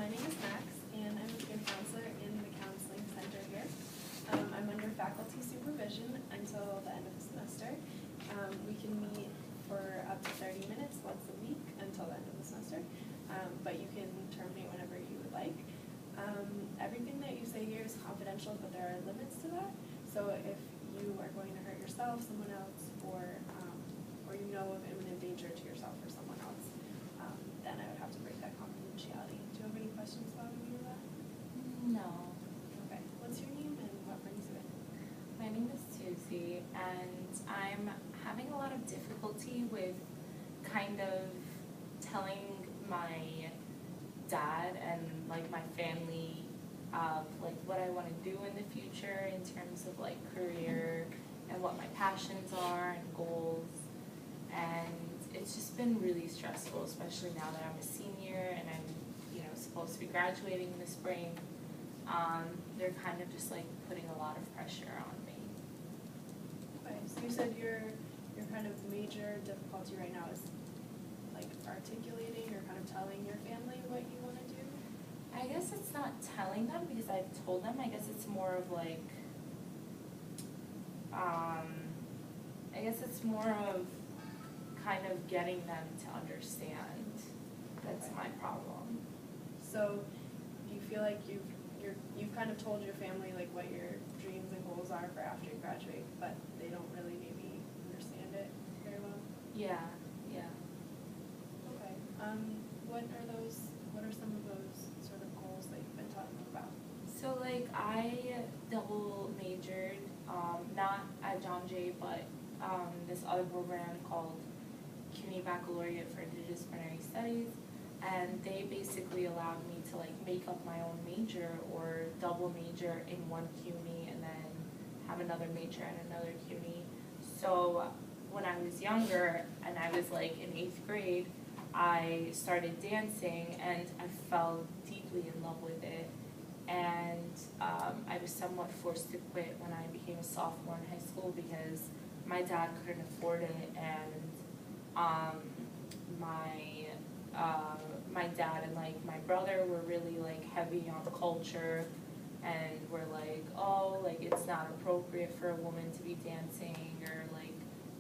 My name is Max, and I'm a peer counselor in the counseling center here. I'm under faculty supervision until the end of the semester. We can meet for up to 30 minutes once a week until the end of the semester, but you can terminate whenever you would like. Everything that you say here is confidential, but there are limits to that. So if you are going to hurt yourself, someone else, or you know of imminent danger to yourself or someone else, then I would have to break that confidentiality. Do you have any questions about any of that? No. Okay. What's your name and what brings you in? My name is Susie, and I'm having a lot of difficulty with kind of telling my dad and like my family of like what I want to do in the future in terms of like career and what my passions are and goals. And it's just been really stressful, especially now that I'm a senior and I'm, supposed to be graduating in the spring. They're kind of just like putting a lot of pressure on me. Okay, so you said your kind of major difficulty right now is like articulating or kind of telling your family what you want to do? I guess it's not telling them because I've told them. I guess it's more of like, I guess it's more of kind of getting them to understand. That's my problem. So you feel like you've kind of told your family like what your dreams and goals are for after you graduate, but they don't really maybe understand it very well? Yeah. Okay. What are some of those sort of goals that you've been talking about? So like I double majored, not at John Jay, but this other program called CUNY Baccalaureate for Interdisciplinary Studies, and they basically allowed me to like make up my own major or double major in one CUNY and then have another major at another CUNY. So when I was younger and I was like in 8th grade, I started dancing and I fell deeply in love with it. And I was somewhat forced to quit when I became a sophomore in high school because my dad couldn't afford it, and my dad and like my brother were really like heavy on culture and were like, oh, like it's not appropriate for a woman to be dancing or like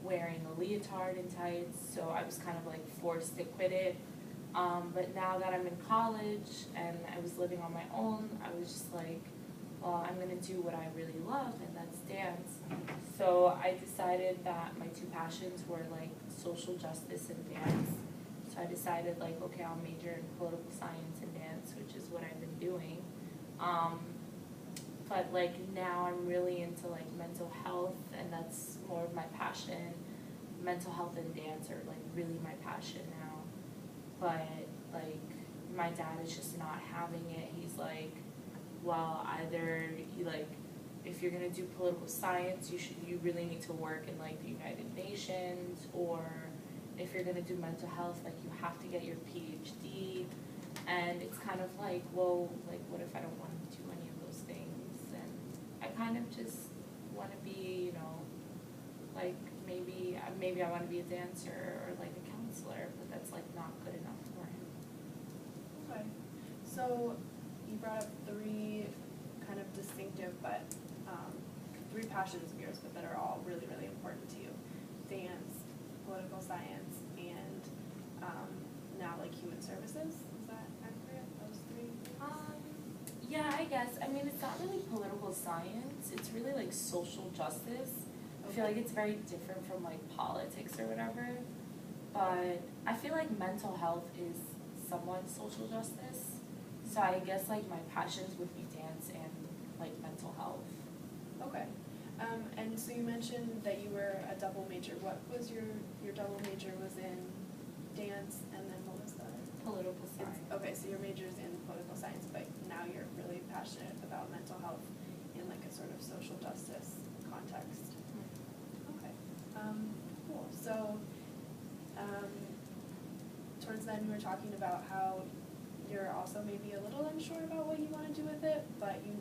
wearing a leotard and tights, so I was kind of like forced to quit it. But now that I'm in college and I was living on my own, I was just like, well, I'm gonna do what I really love, and that's dance. So I decided that my two passions were like social justice and dance. So I decided like, okay, I'll major in political science and dance, which is what I've been doing. But like now I'm really into like mental health, and that's more of my passion. Mental health and dance are like really my passion now. But like my dad is just not having it. He's like, well, either you like, if you're gonna do political science, you really need to work in like the United Nations, or if you're gonna do mental health, like you have to get your PhD. And it's kind of like, well, like what if I don't want to do any of those things? And I kind of just want to be, like maybe I want to be a dancer or like a counselor, but that's like not good enough for him. Okay. So you brought up three kind of distinctive but three passions of yours, but that are all really, really important to you: dance, political science, and now like human services. Is that accurate? Those three? Yeah, I guess. I mean, it's not really political science. It's really like social justice. I feel like it's very different from like politics or whatever. But I feel like mental health is somewhat social justice. So I guess like my passions would be dance and like mental health. Okay. And so you mentioned that you were a double major. What was your double major was in dance, and then what was the other? Political science. Okay, so your major is in political science, but now you're really passionate about mental health in like a sort of social justice context. Okay. Cool. So towards the end you were talking about how you're also maybe a little unsure about what you want to do with it, but you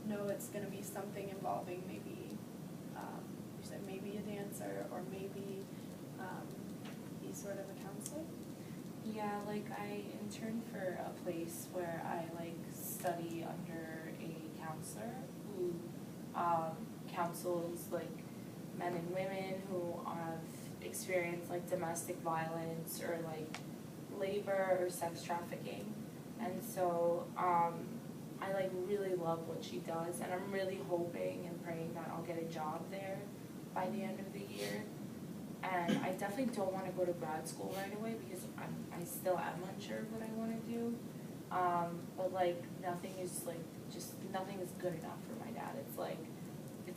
know it's going to be something involving maybe, you said maybe a dancer or maybe be sort of a counselor? Yeah, like I interned for a place where I like study under a counselor who counsels like men and women who have experienced like domestic violence or like labor or sex trafficking. And so I like really love what she does, and I'm really hoping and praying that I'll get a job there by the end of the year. And I definitely don't want to go to grad school right away because I still am unsure of what I want to do. But like nothing is good enough for my dad. It's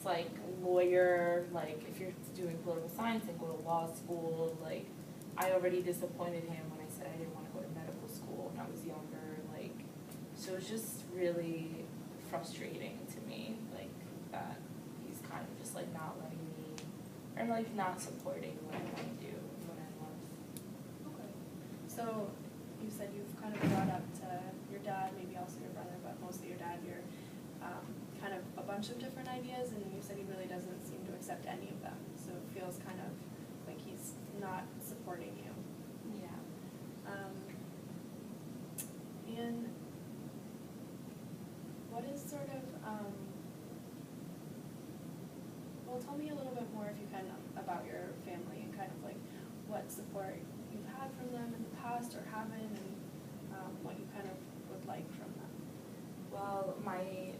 like lawyer, like if you're doing political science and go to law school, like I already disappointed him when I said I didn't want to go to medical school when I was younger, like so it's just really frustrating to me, like that he's kind of just like not letting me or like not supporting what I want to do and what I love. Okay. So you said you've kind of brought up to your dad, maybe also your brother, but mostly your dad, your kind of a bunch of different ideas, and you said he really doesn't seem to accept any of them. So it feels kind of like he's not supporting you. Yeah. And what is sort of, well, tell me a little bit more if you can about your family and kind of like what support you've had from them in the past or haven't, and what you kind of would like from them. Well, my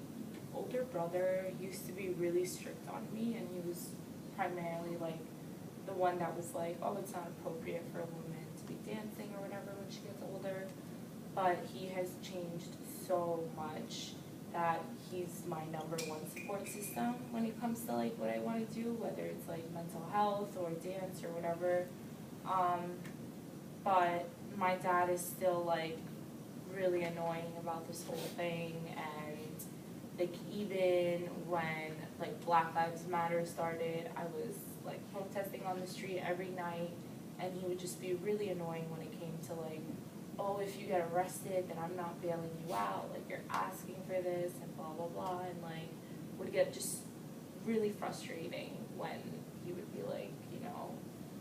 older brother used to be really strict on me, and he was primarily like the one that was like, oh, it's not appropriate for a woman to be dancing or whatever when she gets older. But he has changed so much that he's my number one support system when it comes to like what I want to do, whether it's like mental health or dance or whatever. But my dad is still like really annoying about this whole thing, and like even when like Black Lives Matter started, I was like protesting on the street every night, and he would just be really annoying when it came to like, oh, if you get arrested, then I'm not bailing you out, like you're asking for this and blah blah blah, and like would get just really frustrating when he would be like, you know,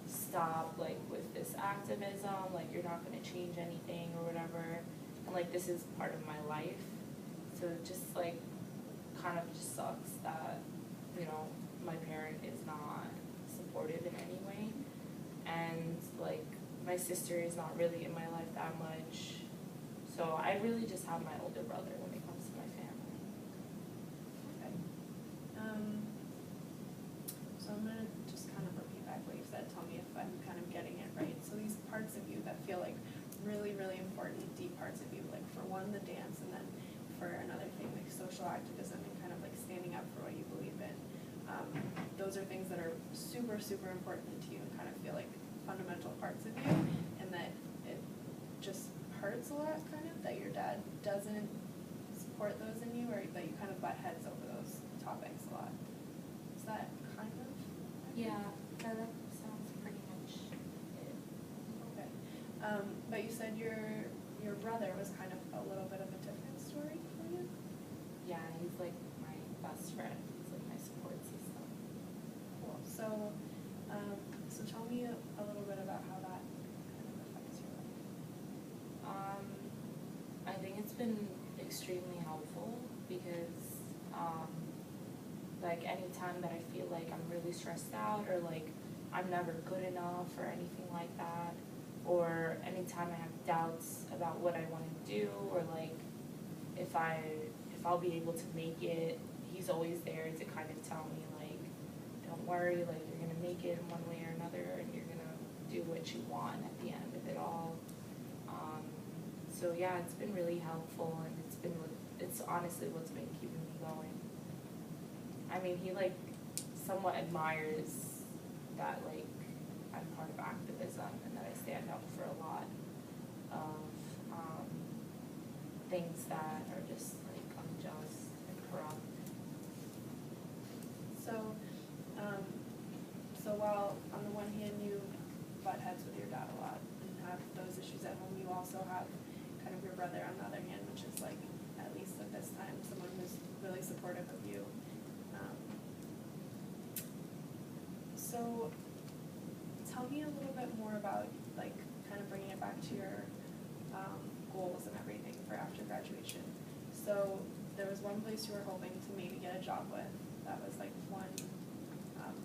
stop like with this activism, like you're not going to change anything or whatever, and like this is part of my life. So it just like kind of just sucks that, you know, my parent is not supportive in any way, and like my sister is not really in my life that much. So I really just have my older brother when it comes to my family. Okay. So I'm gonna just kind of repeat back what you said. Tell me if I'm kind of getting it right. So these parts of you that feel like really, really important, deep parts of you, like for one, the dance, and then for another thing, like social activism and kind of like standing up for what you believe in. Those are things that are super, super important to you and kind of feel like fundamental parts of you, and that it just hurts a lot, kind of, that your dad doesn't support those in you, or that you kind of butt heads over those topics a lot. Is that kind of? Yeah, that sounds pretty much it. Okay. But you said your brother was kind of a little bit of a different story for you? Yeah, he's like my best friend. He's like my support system. Cool. So tell me a little bit about how that kind of affects your life. I think it's been extremely helpful because like anytime that I feel like I'm really stressed out or like I'm never good enough or anything like that, or anytime I have doubts about what I want to do, or like if I'll be able to make it, he's always there to kind of tell me like, don't worry, like you're gonna make it in one way or another, and you're gonna do what you want at the end of it all. So yeah, it's been really helpful, and it's honestly what's been keeping me going. I mean, he like somewhat admires that like I'm part of activism and that I stand up for a lot of things that are just like unjust and corrupt. So while on the one hand you butt heads with your dad a lot and have those issues at home, you also have kind of your brother on the other hand, which is like, at least at this time, someone who's really supportive of you. So tell me a little bit more about like kind of bringing it back to to your goals and everything for after graduation. So there was one place you were hoping to maybe get a job with. That was like one,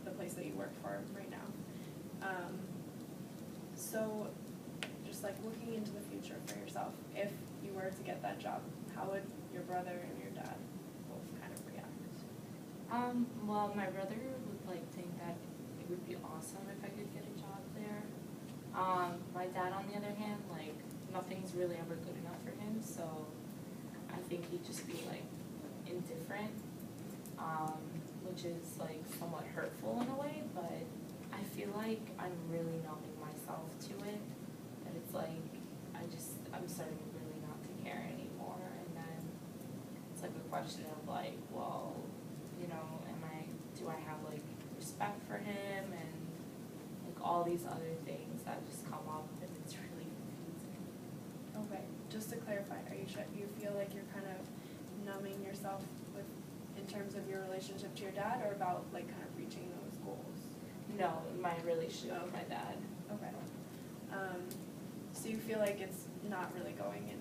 the place that you work for right now. So just like looking into the future for yourself, if you were to get that job, how would your brother and your dad both kind of react? Well, my brother would like think that it would be awesome if I could get a job there. My dad, on the other hand, like nothing's really ever good enough for him, so I think he'd just be like indifferent, which is like somewhat hurtful in a way, but I feel like I'm really numbing myself to it, that it's like I'm starting really not to care anymore, and then it's like a question of like, well, you know, do I have like respect for him, and like all these other things that just come up, and it's really confusing. Okay, just to clarify, you feel like you're kind of numbing yourself with, in terms of your relationship to your dad, or about like kind of reaching those goals? No, my relationship with my dad. Okay. So you feel like it's not really going in,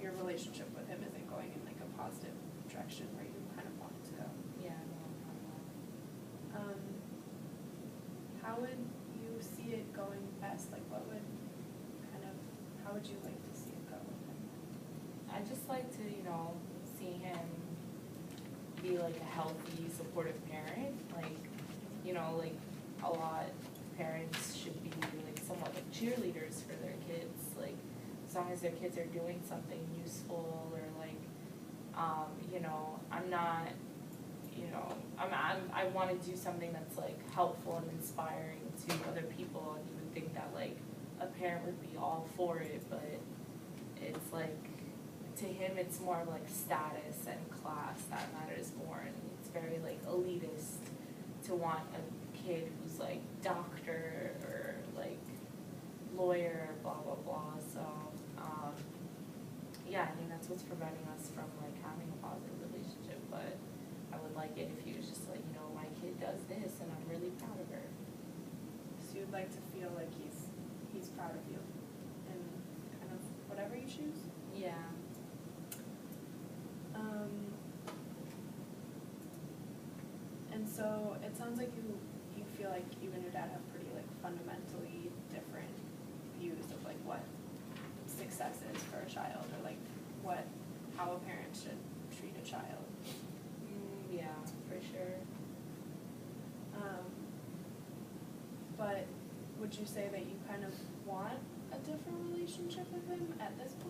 your relationship with him isn't going in like a positive direction where you kind of want it to go? Yeah, no, not at all. How would you see it going best? Like how would you like to see it go with him? I just like to, you know, see him be like a healthy, supportive parent. Like, you know, like a lot of parents should be like somewhat like cheerleaders for their kids. Like, as long as their kids are doing something useful, or like, you know, I'm not, you know, I want to do something that's like helpful and inspiring to other people, and you would think that like a parent would be all for it, but it's like, to him it's more like status and class that matters more, and it's very like elitist to want a kid who's like doctor or like lawyer, blah blah blah. So yeah, I think that's what's preventing us from like having a positive relationship. But I would like it if he was just like, you know, my kid does this and I'm really proud of her. So you'd like to feel like he's proud of you in kind of whatever you choose? Yeah. And so it sounds like you feel like you and your dad have pretty like fundamentally different views of like what success is for a child, or like how a parent should treat a child. Yeah, for sure. But would you say that you kind of want a different relationship with him at this point?